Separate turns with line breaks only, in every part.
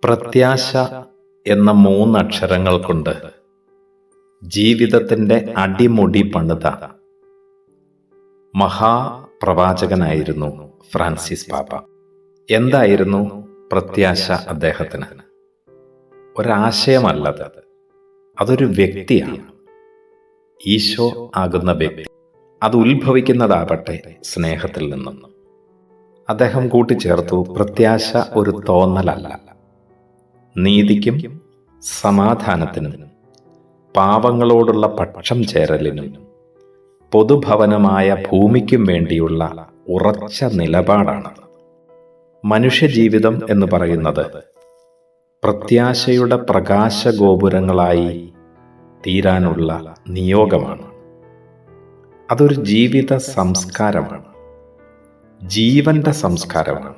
പ്രത്യാശ എന്ന മൂന്നക്ഷരങ്ങൾ കൊണ്ട് ജീവിതത്തിൻ്റെ അടിമുടി പണിത മഹാപ്രവാചകനായിരുന്നു ഫ്രാൻസിസ് പാപ്പ. എന്തായിരുന്നു പ്രത്യാശ അദ്ദേഹത്തിന്? ഒരാശയമല്ലത്, അതൊരു വ്യക്തിയാണ്. ഈശോ ആകുന്ന വ്യക്തി. അത് ഉത്ഭവിക്കുന്നതാവട്ടെ സ്നേഹത്തിൽ നിന്നും. അദ്ദേഹം കൂട്ടിച്ചേർത്തു, പ്രത്യാശ ഒരു തോന്നലല്ല, നീതിക്കും സമാധാനത്തിനും പാവങ്ങളോടുള്ള പക്ഷം ചേരലിനും പൊതുഭവനമായ ഭൂമിക്കും വേണ്ടിയുള്ള ഉറച്ച നിലപാടാണ്. മനുഷ്യജീവിതം എന്ന് പറയുന്നത് പ്രത്യാശയുടെ പ്രകാശഗോപുരങ്ങളായി തീരാനുള്ള നിയോഗമാണ്. അതൊരു ജീവിത സംസ്കാരമാണ്, ജീവന്റെ സംസ്കാരമാണ്.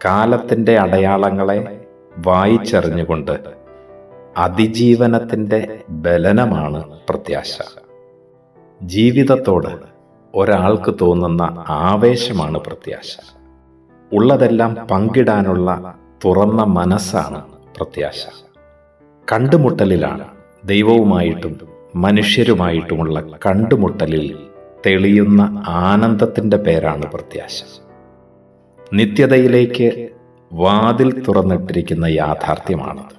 കാലത്തിൻ്റെ അടയാളങ്ങളെ വായിച്ചറിഞ്ഞുകൊണ്ട് അതിജീവനത്തിൻ്റെ ബലനമാണ് പ്രത്യാശ. ജീവിതത്തോട് ഒരാൾക്ക് തോന്നുന്ന ആവേശമാണ് പ്രത്യാശ. ഉള്ളതെല്ലാം പങ്കിടാനുള്ള തുറന്ന മനസ്സാണ് പ്രത്യാശ. കണ്ടുമുട്ടലിലാണ്, ദൈവവുമായിട്ടും മനുഷ്യരുമായിട്ടുമുള്ള കണ്ടുമുട്ടലിൽ തെളിയുന്ന ആനന്ദത്തിൻ്റെ പേരാണ് പ്രത്യാശ. നിത്യതയിലേക്ക് വാതിൽ തുറന്നിട്ടിരിക്കുന്ന യാഥാർത്ഥ്യമാണത്.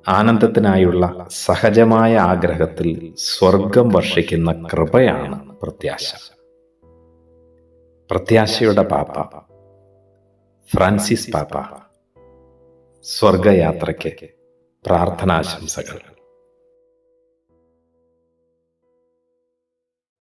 ആനന്ദത്തിനായുള്ള സഹജമായ ആഗ്രഹത്തിൽ സ്വർഗം വർഷിക്കുന്ന കൃപയാണ് പ്രത്യാശ. പ്രത്യാശയുടെ പാപ്പ ഫ്രാൻസിസ് പാപ്പ സ്വർഗയാത്രയ്ക്ക് പ്രാർത്ഥനാശംസകൾ.